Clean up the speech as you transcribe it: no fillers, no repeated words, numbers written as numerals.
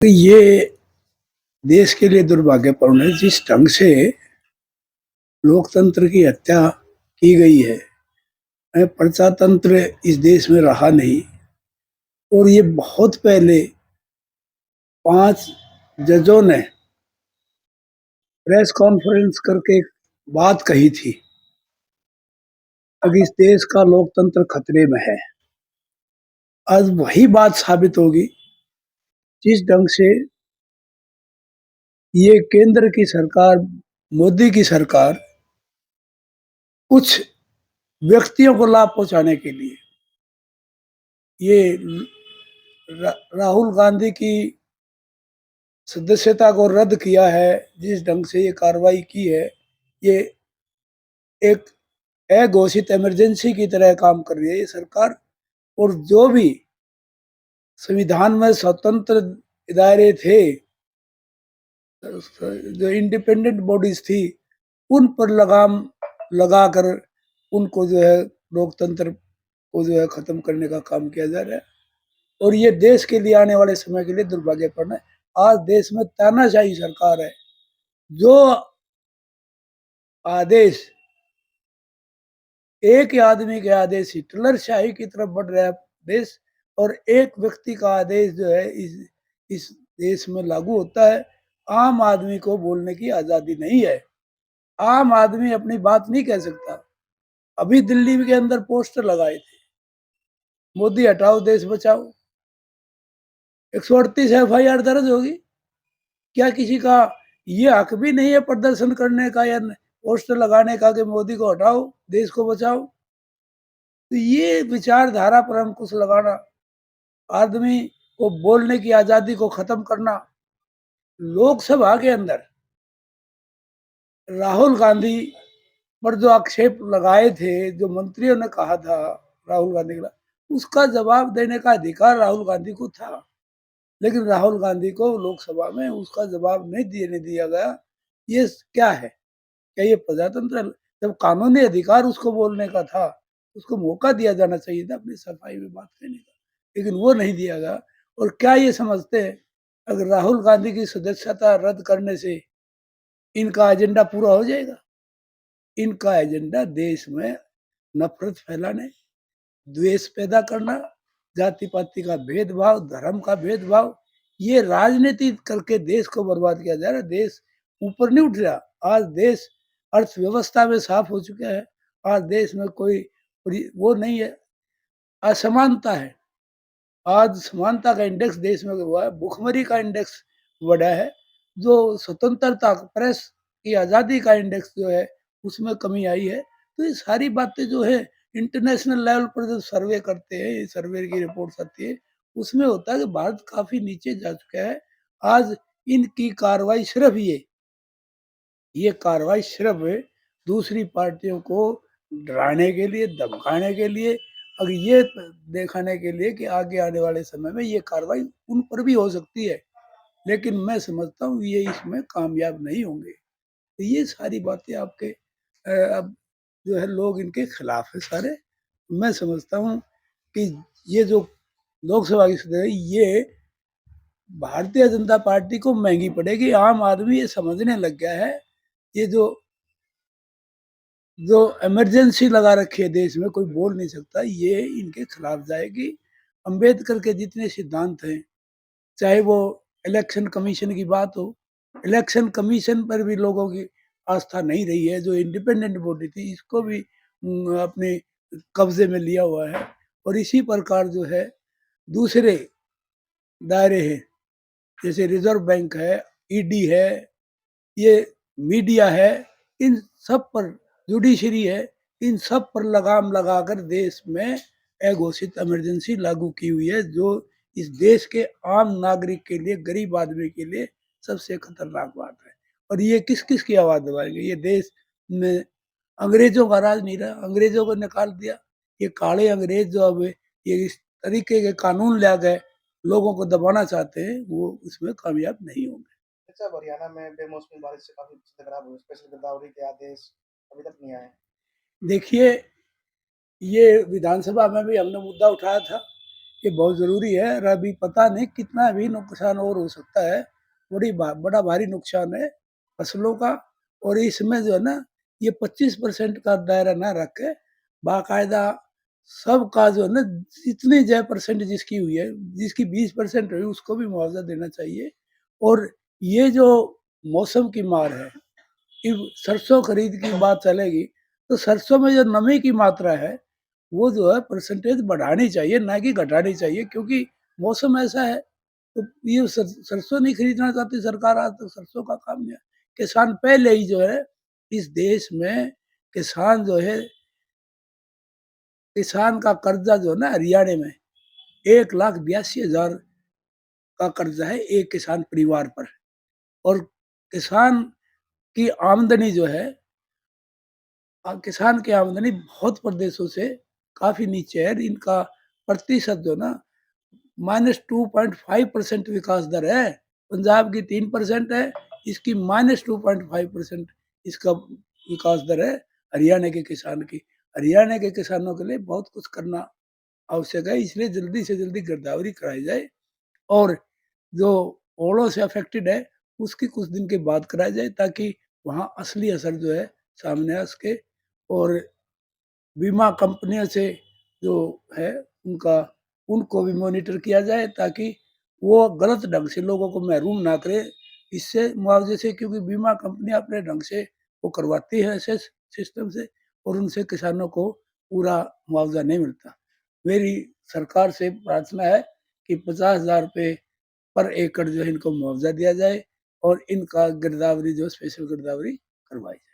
तो ये देश के लिए दुर्भाग्यपूर्ण है जिस ढंग से लोकतंत्र की हत्या की गई है। प्रजातंत्र इस देश में रहा नहीं। और ये बहुत पहले 5 जजों ने प्रेस कॉन्फ्रेंस करके एक बात कही थी। अब इस देश का लोकतंत्र खतरे में है। आज वही बात साबित होगी जिस ढंग से ये केंद्र की सरकार, मोदी की सरकार, कुछ व्यक्तियों को लाभ पहुंचाने के लिए ये राहुल गांधी की सदस्यता को रद्द किया है। जिस ढंग से ये कार्रवाई की है, ये एक अघोषित इमरजेंसी की तरह काम कर रही है ये सरकार। और जो भी संविधान में स्वतंत्र इदारे थे, जो इंडिपेंडेंट बॉडीज थी, उन पर लगाम लगाकर उनको जो है लोकतंत्र को जो है खत्म करने का काम किया जा रहा है। और ये देश के लिए आने वाले समय के लिए दुर्भाग्यपूर्ण है। आज देश में तानाशाही सरकार है। जो आदेश एक आदमी के आदेश हिटलर शाही की तरफ बढ़ रहा है देश, और एक व्यक्ति का आदेश जो है इस देश में लागू होता है। आम आदमी को बोलने की आजादी नहीं है। आम आदमी अपनी बात नहीं कह सकता। अभी दिल्ली के अंदर पोस्टर लगाए थे, मोदी हटाओ देश बचाओ। 138 FIR दर्ज होगी। क्या किसी का ये हक भी नहीं है प्रदर्शन करने का या पोस्टर लगाने का कि मोदी को हटाओ, देश को बचाओ? तो ये विचारधारा पर अंकुश लगाना, आदमी को बोलने की आजादी को खत्म करना। लोकसभा के अंदर राहुल गांधी पर जो आक्षेप लगाए थे, जो मंत्रियों ने कहा था राहुल गांधी के खिलाफ, उसका जवाब देने का अधिकार राहुल गांधी को था। लेकिन राहुल गांधी को लोकसभा में उसका जवाब नहीं दिया गया। ये क्या है? क्या ये प्रजातंत्र है? जब कानूनी अधिकार उसको बोलने का था, उसको मौका दिया जाना चाहिए था अपनी सफाई में बात कहने का, लेकिन वो नहीं दिया गया। और क्या ये समझते हैं अगर राहुल गांधी की सदस्यता रद्द करने से इनका एजेंडा पूरा हो जाएगा? इनका एजेंडा देश में नफरत फैलाने, द्वेष पैदा करना, जाति पाति का भेदभाव, धर्म का भेदभाव, ये राजनीति करके देश को बर्बाद किया जा रहा है। देश ऊपर नहीं उठ रहा। आज देश अर्थव्यवस्था में साफ हो चुका है। आज देश में कोई वो नहीं है, असमानता है। आज समानता का इंडेक्स देश में हुआ है, भुखमरी का इंडेक्स बढ़ा है। जो स्वतंत्रता, प्रेस की आज़ादी का इंडेक्स जो है, उसमें कमी आई है। तो ये सारी बातें जो है इंटरनेशनल लेवल पर जो सर्वे करते हैं, सर्वे की रिपोर्ट्स आती है, उसमें होता है कि भारत काफ़ी नीचे जा चुका है। आज इनकी कार्रवाई सिर्फ़ ये कार्रवाई सिर्फ़ दूसरी पार्टियों को डराने के लिए, धमकाने के लिए, और ये दिखाने के लिए कि आगे आने वाले समय में ये कार्रवाई उन पर भी हो सकती है। लेकिन मैं समझता हूँ ये इसमें कामयाब नहीं होंगे। तो ये सारी बातें आपके अब जो है लोग इनके खिलाफ है सारे। मैं समझता हूँ कि ये जो लोकसभा की सदस्य है, ये भारतीय जनता पार्टी को महंगी पड़ेगी। आम आदमी ये समझने लग गया है, ये जो जो इमरजेंसी लगा रखी है देश में, कोई बोल नहीं सकता, ये इनके खिलाफ जाएगी। अंबेडकर के जितने सिद्धांत हैं, चाहे वो इलेक्शन कमीशन की बात हो, इलेक्शन कमीशन पर भी लोगों की आस्था नहीं रही है। जो इंडिपेंडेंट बॉडी थी, इसको भी अपने कब्जे में लिया हुआ है। और इसी प्रकार जो है दूसरे दायरे हैं, जैसे रिजर्व बैंक है, ईडी है, ये मीडिया है, इन सब पर, जुडिशरी है, इन सब पर लगाम लगाकर देश में अघोषित इमरजेंसी लागू की हुई है, जो इस देश के आम नागरिक के लिए, गरीब आदमी के लिए सबसे खतरनाक बात है। और ये किस किस की आवाज दबाएंगे? ये देश में अंग्रेजों का राज नहीं रहा, अंग्रेजों को निकाल दिया। ये काले अंग्रेज जो अब ये इस तरीके के कानून ला गए, लोगों को दबाना चाहते हैं, वो उसमें कामयाब नहीं होंगे। अच्छा, हरियाणा में बेमौसमी बारिश से काफ़ी चीज़ें खराब हुई, स्पेशल गिरदावरी के आदेश अभी तक नहीं आए। देखिए, ये विधानसभा में भी हमने मुद्दा उठाया था ये बहुत ज़रूरी है और अभी पता नहीं कितना भी नुकसान और हो सकता है। बड़ा भारी नुकसान है फसलों का और इसमें जो है ना ये 25% का दायरा ना रख के बाकायदा सबका जो है ना जितनी जय परसेंट जिसकी हुई है, जिसकी 20% हुई उसको भी मुआवज़ा देना चाहिए। और ये जो मौसम की मार है, कि सरसों खरीद की बात चलेगी, तो सरसों में जो नमी की मात्रा है, वो जो है परसेंटेज बढ़ानी चाहिए, ना कि घटानी चाहिए क्योंकि मौसम ऐसा है, तो ये सरसों नहीं खरीदना चाहती सरकार आज तक सरसों का काम नहीं है। किसान पहले ही जो है, इस देश में किसान जो है, किसान का कर्जा जो है ना हरियाणा में 1,82,000 का कर्जा है एक किसान परिवार पर और किसान की आमदनी जो है किसान की आमदनी बहुत प्रदेशों से काफ़ी नीचे है। इनका प्रतिशत जो ना -2.5% विकास दर है। पंजाब की 3% है, इसकी -2.5% इसका विकास दर है हरियाणा के किसान की। हरियाणा के किसानों के लिए बहुत कुछ करना आवश्यक है, इसलिए जल्दी से जल्दी गिरदावरी कराई जाए और जो ओलों से अफेक्टेड है, उसकी कुछ दिन के बाद कराई जाए ताकि वहाँ असली असर जो है सामने आ सके और बीमा कंपनियों से जो है उनका उनको भी मॉनिटर किया जाए ताकि वो गलत ढंग से लोगों को महरूम ना करे इससे मुआवजे से क्योंकि बीमा कंपनियां अपने ढंग से वो करवाती है ऐसे सिस्टम से और उनसे किसानों को पूरा मुआवजा नहीं मिलता। मेरी सरकार से प्रार्थना है कि 50,000 रुपये पर एकड़ जो है इनको मुआवजा दिया जाए और इनका गिरदावरी जो स्पेशल गिरदावरी करवाई जाए।